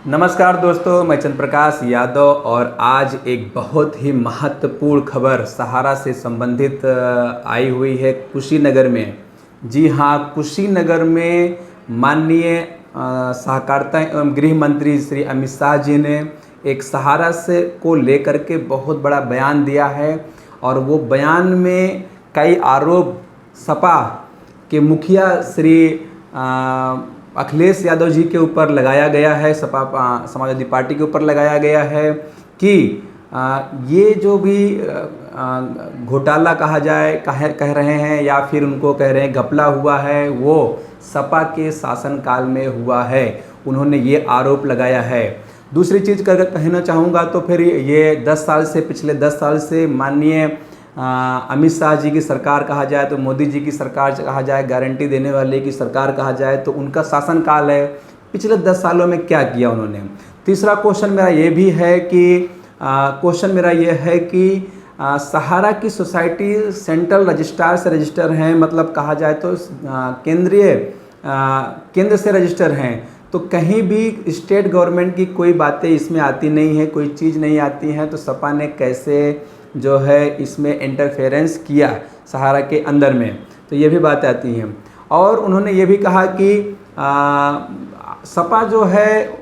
नमस्कार दोस्तों, मैं चंद्र प्रकाश यादव और आज एक बहुत ही महत्वपूर्ण खबर सहारा से संबंधित आई हुई है कुशीनगर में। जी हाँ, कुशीनगर में माननीय सहकारिता एवं गृह मंत्री श्री अमित शाह जी ने एक सहारा से को लेकर के बहुत बड़ा बयान दिया है और वो बयान में कई आरोप सपा के मुखिया श्री अखिलेश यादव जी के ऊपर लगाया गया है, सपा समाजवादी पार्टी के ऊपर लगाया गया है कि ये जो भी घोटाला कहा जाए कह रहे हैं या फिर उनको कह रहे हैं घपला हुआ है, वो सपा के शासनकाल में हुआ है। उन्होंने ये आरोप लगाया है। दूसरी चीज़ कहना चाहूँगा तो फिर ये पिछले 10 साल से माननीय अमित शाह जी की सरकार कहा जाए तो मोदी जी की सरकार कहा जाए, गारंटी देने वाले की सरकार कहा जाए तो उनका शासनकाल है। पिछले 10 सालों में क्या किया उन्होंने। तीसरा क्वेश्चन मेरा ये है कि सहारा की सोसाइटी सेंट्रल रजिस्ट्रार से रजिस्टर हैं, मतलब कहा जाए तो केंद्र से रजिस्टर हैं, तो कहीं भी स्टेट गवर्नमेंट की कोई बातें इसमें आती नहीं है, कोई चीज़ नहीं आती है। तो सपा ने कैसे जो है इसमें इंटरफेरेंस किया सहारा के अंदर में, तो ये भी बात आती हैं। और उन्होंने ये भी कहा कि सपा जो है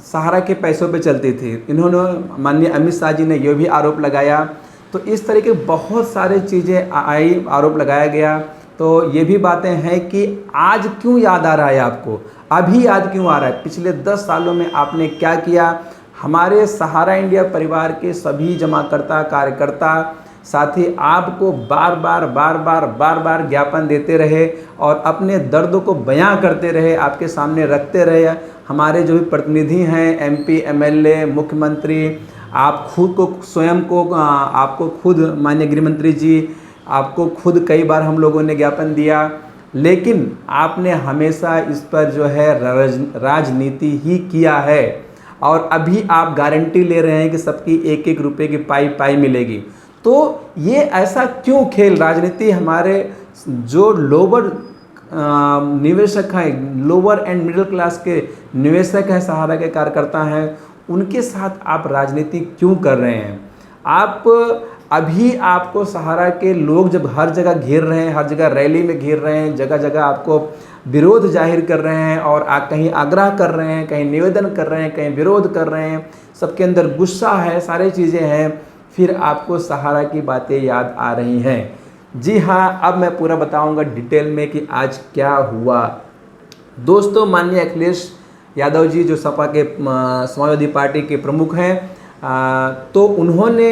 सहारा के पैसों पे चलती थी। इन्होंने माननीय अमित शाह जी ने ये भी आरोप लगाया। तो इस तरह के बहुत सारे चीज़ें आई, आरोप लगाया गया। तो ये भी बातें हैं कि आज क्यों याद आ रहा है आपको, अभी याद क्यों आ रहा है, पिछले 10 सालों में आपने क्या किया। हमारे सहारा इंडिया परिवार के सभी जमाकर्ता कार्यकर्ता साथी आपको बार बार ज्ञापन देते रहे और अपने दर्द को बयां करते रहे, आपके सामने रखते रहे। हमारे जो भी प्रतिनिधि हैं, एमपी, एमएलए, मुख्यमंत्री, आप खुद को स्वयं को आपको खुद माननीय गृह मंत्री जी, आपको खुद कई बार हम लोगों ने ज्ञापन दिया, लेकिन आपने हमेशा इस पर जो है राजनीति ही किया है। और अभी आप गारंटी ले रहे हैं कि सबकी एक रुपए की पाई मिलेगी। तो ये ऐसा क्यों खेल, राजनीति हमारे जो लोअर निवेशक हैं, लोअर एंड मिडिल क्लास के निवेशक हैं, सहारा के कार्यकर्ता हैं, उनके साथ आप राजनीति क्यों कर रहे हैं। अभी आपको सहारा के लोग जब हर जगह घेर रहे हैं, हर जगह रैली में घेर रहे हैं, जगह जगह आपको विरोध जाहिर कर रहे हैं और कहीं आग्रह कर रहे हैं, कहीं निवेदन कर रहे हैं, कहीं विरोध कर रहे हैं, सबके अंदर गुस्सा है, सारी चीज़ें हैं, फिर आपको सहारा की बातें याद आ रही हैं। जी हाँ, अब मैं पूरा बताऊंगा डिटेल में कि आज क्या हुआ। दोस्तों, माननीय अखिलेश यादव जी जो सपा के समाजवादी पार्टी के प्रमुख हैं, तो उन्होंने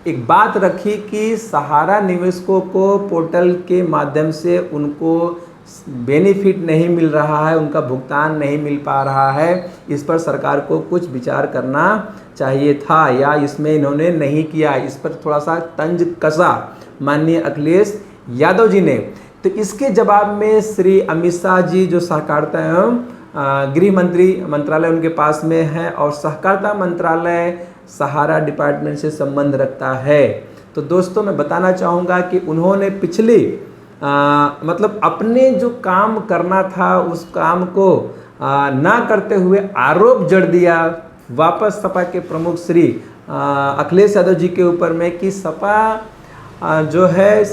एक बात रखी कि सहारा निवेशकों को पोर्टल के माध्यम से उनको बेनिफिट नहीं मिल रहा है, उनका भुगतान नहीं मिल पा रहा है। इस पर सरकार को कुछ विचार करना चाहिए था या इसमें इन्होंने नहीं किया। इस पर थोड़ा सा तंज कसा माननीय अखिलेश यादव जी ने। तो इसके जवाब में श्री अमित शाह जी जो सहकारिता एवं गृह मंत्रालय उनके पास में है और सहकारिता मंत्रालय सहारा डिपार्टमेंट से संबंध रखता है। तो दोस्तों, मैं बताना चाहूँगा कि उन्होंने पिछली मतलब अपने जो काम करना था उस काम को ना करते हुए आरोप जड़ दिया वापस सपा के प्रमुख श्री अखिलेश यादव जी के ऊपर में कि सपा जो है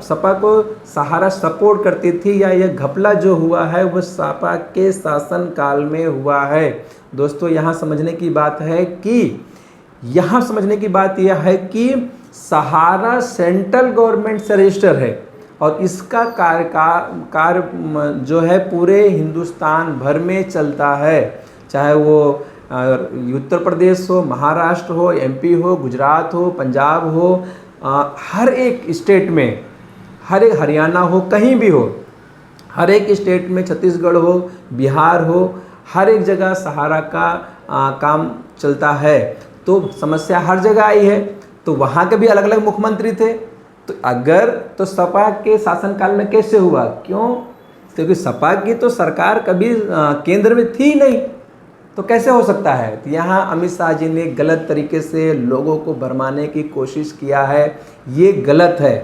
सपा को सहारा सपोर्ट करती थी या यह घपला जो हुआ है वह सपा के शासनकाल में हुआ है। दोस्तों, यहाँ समझने की बात यह है कि सहारा सेंट्रल गवर्नमेंट से रजिस्टर है और इसका कार्य जो है पूरे हिंदुस्तान भर में चलता है, चाहे वो उत्तर प्रदेश हो, महाराष्ट्र हो, एमपी हो, गुजरात हो, पंजाब हो, हर एक स्टेट में, हर एक हरियाणा हो, कहीं भी हो, हर एक स्टेट में, छत्तीसगढ़ हो, बिहार हो, हर एक जगह सहारा का काम चलता है। तो समस्या हर जगह आई है। तो वहाँ के भी अलग अलग मुख्यमंत्री थे। तो सपा के शासनकाल में कैसे हुआ, क्यों? क्योंकि सपा की तो सरकार कभी केंद्र में थी नहीं, तो कैसे हो सकता है। तो यहाँ अमित शाह जी ने गलत तरीके से लोगों को भरमाने की कोशिश किया है, ये गलत है।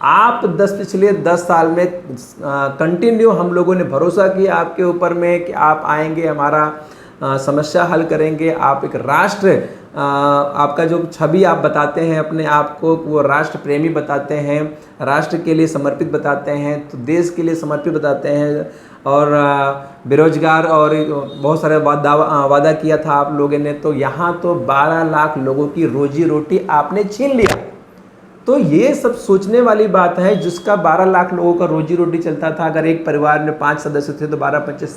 आप पिछले 10 साल में कंटिन्यू हम लोगों ने भरोसा किया आपके ऊपर में कि आप आएंगे, हमारा समस्या हल करेंगे, आप एक राष्ट्र आपका जो छवि आप बताते हैं अपने आप को, वो राष्ट्र प्रेमी बताते हैं, राष्ट्र के लिए समर्पित बताते हैं, तो देश के लिए समर्पित बताते हैं। और बेरोजगार और बहुत सारे वादा किया था आप लोगों ने, तो यहाँ तो 12 लाख लोगों की रोजी रोटी आपने छीन लिया। तो ये सब सोचने वाली बात है, जिसका 12 लाख लोगों का रोजी रोटी चलता था। अगर एक परिवार में 5 सदस्य थे तो 12 पंचे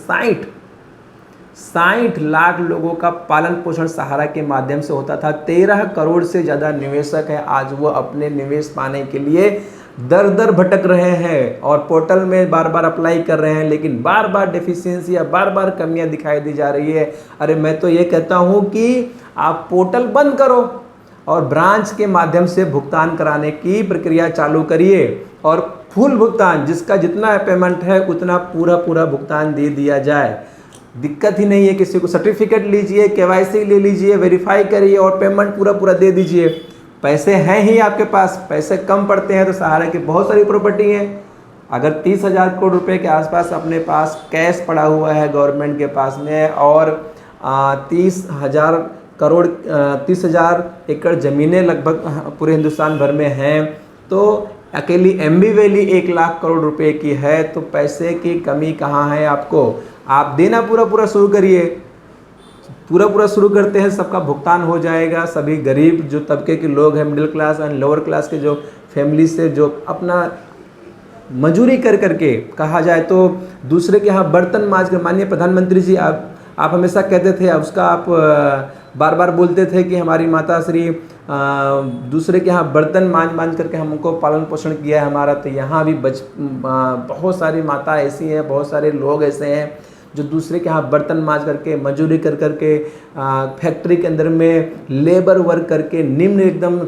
60 लाख लोगों का पालन पोषण सहारा के माध्यम से होता था। 13 करोड़ से ज़्यादा निवेशक हैं, आज वो अपने निवेश पाने के लिए दर दर भटक रहे हैं और पोर्टल में बार बार अप्लाई कर रहे हैं, लेकिन बार बार डेफिशिएंसी या बार बार कमियां दिखाई दी जा रही है। अरे मैं तो ये कहता हूँ कि आप पोर्टल बंद करो और ब्रांच के माध्यम से भुगतान कराने की प्रक्रिया चालू करिए, और फुल भुगतान, जिसका जितना पेमेंट है उतना पूरा भुगतान दे दिया जाए। दिक्कत ही नहीं है किसी को, सर्टिफिकेट लीजिए, केवाईसी ले लीजिए, वेरीफाई करिए और पेमेंट पूरा दे दीजिए। पैसे हैं ही आपके पास, पैसे कम पड़ते हैं तो सहारा की बहुत सारी प्रॉपर्टी है। अगर 30,000 करोड़ रुपए के आसपास अपने पास कैश पड़ा हुआ है गवर्नमेंट के पास में, और 30,000 एकड़ ज़मीनें लगभग पूरे हिंदुस्तान भर में हैं, तो अकेली एम्बी वैली 1 लाख करोड़ रुपए की है, तो पैसे की कमी कहाँ है आपको? आप देना पूरा शुरू करिए, पूरा शुरू करते हैं, सबका भुगतान हो जाएगा। सभी गरीब जो तबके के लोग हैं, middle class and lower class के जो फैमिली से जो अपना मजूरी कर करके, कहा जाए तो दूसरे के यहाँ बर्तन मांज कर, माननीय प्रधानमंत्री जी आप हमेशा कहते थे, उसका आप बार बार बोलते थे कि हमारी माता श्री दूसरे के यहाँ बर्तन मांज करके हमको पालन पोषण किया है हमारा। तो यहाँ भी बहुत सारी माता ऐसी हैं, बहुत सारे लोग ऐसे हैं जो दूसरे के यहाँ बर्तन मांज करके, मजदूरी कर करके, फैक्ट्री के अंदर में लेबर वर्क करके, निम्न एकदम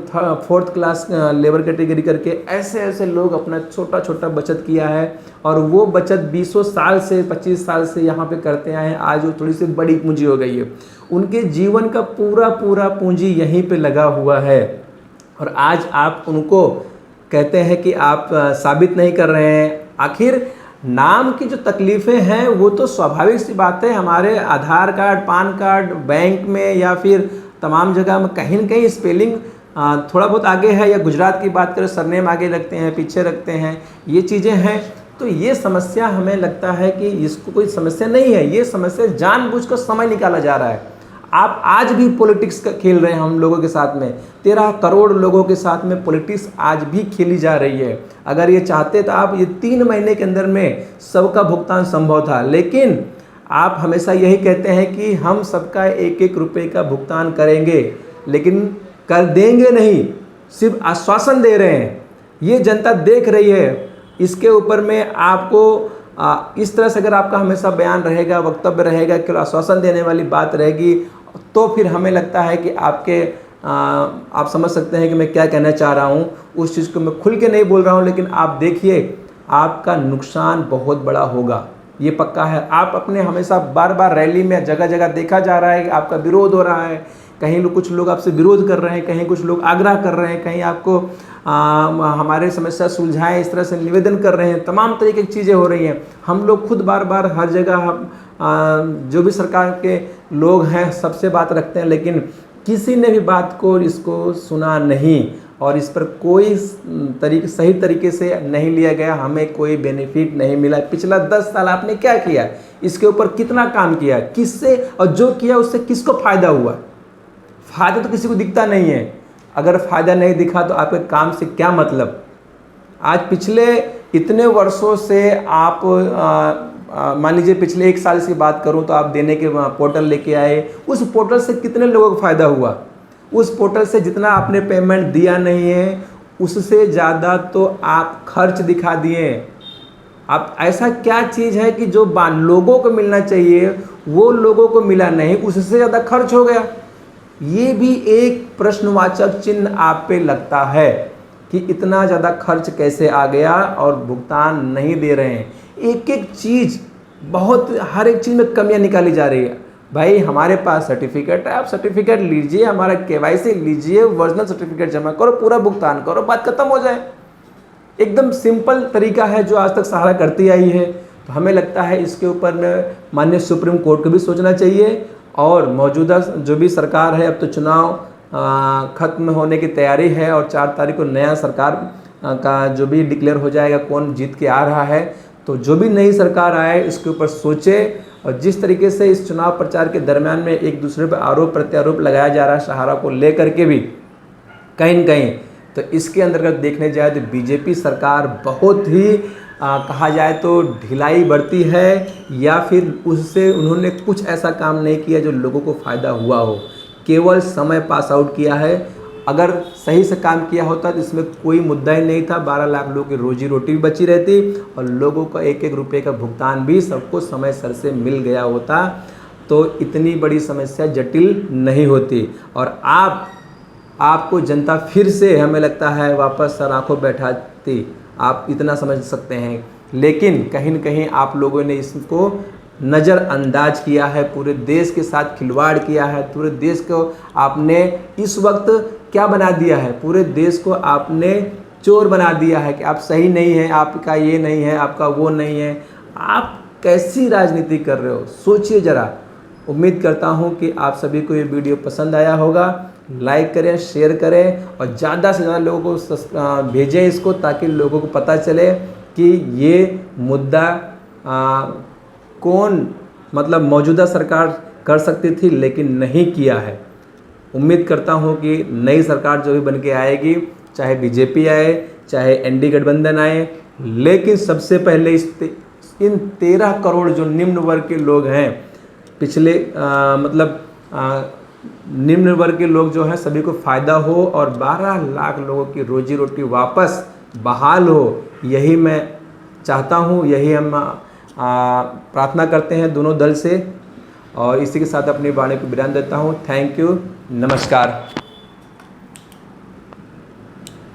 4th क्लास लेबर कैटेगरी करके, ऐसे लोग अपना छोटा बचत किया है, और वो बचत 20 साल से 25 साल से यहाँ पे करते आए हैं। आज वो थोड़ी सी बड़ी पूंजी हो गई है, उनके जीवन का पूरा पूंजी यहीं पे लगा हुआ है, और आज आप उनको कहते हैं कि आप साबित नहीं कर रहे हैं। आखिर नाम की जो तकलीफ़ें हैं वो तो स्वाभाविक सी बात है, हमारे आधार कार्ड, पान कार्ड, बैंक में या फिर तमाम जगह में कहीं न कहीं स्पेलिंग थोड़ा बहुत आगे है, या गुजरात की बात करें सरनेम आगे लगते हैं, पीछे रखते हैं, ये चीज़ें हैं। तो ये समस्या हमें लगता है कि इसको कोई समस्या नहीं है, ये समस्या जानबूझकर समय निकाला जा रहा है। आप आज भी पॉलिटिक्स खेल रहे हैं हम लोगों के साथ में, 13 करोड़ लोगों के साथ में पॉलिटिक्स आज भी खेली जा रही है। अगर ये चाहते तो आप ये 3 महीने के अंदर में सबका भुगतान संभव था, लेकिन आप हमेशा यही कहते हैं कि हम सबका 1-1 रुपये का भुगतान करेंगे, लेकिन कर देंगे नहीं, सिर्फ आश्वासन दे रहे हैं। ये जनता देख रही है, इसके ऊपर में आपको इस तरह से अगर आपका हमेशा बयान रहेगा, वक्तव्य रहेगा, केवल आश्वासन देने वाली बात रहेगी, तो फिर हमें लगता है कि आप समझ सकते हैं कि मैं क्या कहना चाह रहा हूँ। उस चीज़ को मैं खुल के नहीं बोल रहा हूँ, लेकिन आप देखिए आपका नुकसान बहुत बड़ा होगा, ये पक्का है। आप अपने हमेशा बार रैली में जगह जगह देखा जा रहा है कि आपका विरोध हो रहा है, कहीं कुछ लोग आपसे विरोध कर रहे हैं, कहीं कुछ लोग आग्रह कर रहे हैं, कहीं आपको हमारे समस्या सुलझाएं इस तरह से निवेदन कर रहे हैं, तमाम तरीके की चीज़ें हो रही हैं। हम लोग खुद बार हर जगह जो भी सरकार के लोग हैं सबसे बात रखते हैं, लेकिन किसी ने भी बात को इसको सुना नहीं, और इस पर कोई सही तरीके से नहीं लिया गया, हमें कोई बेनिफिट नहीं मिला। पिछला 10 साल आपने क्या किया, इसके ऊपर कितना काम किया, किससे, और जो किया उससे किसको फ़ायदा हुआ? फ़ायदा तो किसी को दिखता नहीं है। अगर फ़ायदा नहीं दिखा तो आपके काम से क्या मतलब? आज पिछले इतने वर्षों से आप मान लीजिए पिछले 1 साल की बात करूं तो आप देने के पोर्टल लेके आए, उस पोर्टल से कितने लोगों को फ़ायदा हुआ? उस पोर्टल से जितना आपने पेमेंट दिया नहीं है, उससे ज़्यादा तो आप खर्च दिखा दिए। आप ऐसा क्या चीज़ है कि जो लोगों को मिलना चाहिए वो लोगों को मिला नहीं, उससे ज़्यादा खर्च हो गया? ये भी एक प्रश्नवाचक चिन्ह आप पे लगता है कि इतना ज़्यादा खर्च कैसे आ गया और भुगतान नहीं दे रहे हैं। एक चीज़ हर एक चीज़ में कमियां निकाली जा रही है। भाई हमारे पास सर्टिफिकेट है, आप सर्टिफिकेट लीजिए, हमारा केवाईसी लीजिए, ओरिजिनल सर्टिफिकेट जमा करो, पूरा भुगतान करो, बात खत्म हो जाए। एकदम सिंपल तरीका है जो आज तक सहारा करती आई है। तो हमें लगता है इसके ऊपर माननीय सुप्रीम कोर्ट को भी सोचना चाहिए, और मौजूदा जो भी सरकार है, अब तो चुनाव ख़त्म होने की तैयारी है और 4 तारीख को नया सरकार का जो भी डिक्लेयर हो जाएगा कौन जीत के आ रहा है। तो जो भी नई सरकार आए इसके ऊपर सोचे, और जिस तरीके से इस चुनाव प्रचार के दरमियान में एक दूसरे पर आरोप प्रत्यारोप लगाया जा रहा है सहारा को लेकर के भी कहीं न कहीं, तो इसके अंतर्गत देखने जाए तो बीजेपी सरकार बहुत ही कहा जाए तो ढिलाई बरती है, या फिर उससे उन्होंने कुछ ऐसा काम नहीं किया जो लोगों को फ़ायदा हुआ हो, केवल समय पास आउट किया है। अगर सही से काम किया होता तो इसमें कोई मुद्दा ही नहीं था, 12 लाख लोगों की रोजी रोटी भी बची रहती और लोगों को 1-1 रुपये का भुगतान भी सबको समय सर से मिल गया होता, तो इतनी बड़ी समस्या जटिल नहीं होती। और आपको जनता फिर से हमें लगता है वापस सर आंखों बैठाती, आप इतना समझ सकते हैं। लेकिन कहीं न कहीं आप लोगों ने इसको नज़रअंदाज किया है, पूरे देश के साथ खिलवाड़ किया है, पूरे देश को आपने इस वक्त क्या बना दिया है, पूरे देश को आपने चोर बना दिया है कि आप सही नहीं हैं, आपका ये नहीं है, आपका वो नहीं है। आप कैसी राजनीति कर रहे हो, सोचिए ज़रा। उम्मीद करता हूँ कि आप सभी को ये वीडियो पसंद आया होगा। लाइक करें, शेयर करें और ज़्यादा से ज़्यादा लोगों को भेजें इसको, ताकि लोगों को पता चले कि ये मुद्दा कौन मतलब मौजूदा सरकार कर सकती थी लेकिन नहीं किया है। उम्मीद करता हूँ कि नई सरकार जो भी बन के आएगी, चाहे बीजेपी आए, चाहे एनडीए गठबंधन आए, लेकिन सबसे पहले इन 13 करोड़ जो निम्न वर्ग के लोग हैं, पिछले निम्न वर्ग के लोग जो हैं सभी को फ़ायदा हो और 12 लाख लोगों की रोजी रोटी वापस बहाल हो, यही मैं चाहता हूँ, यही हम प्रार्थना करते हैं दोनों दल से। और इसी के साथ अपनी वाणी को विराम देता हूँ। थैंक यू, नमस्कार।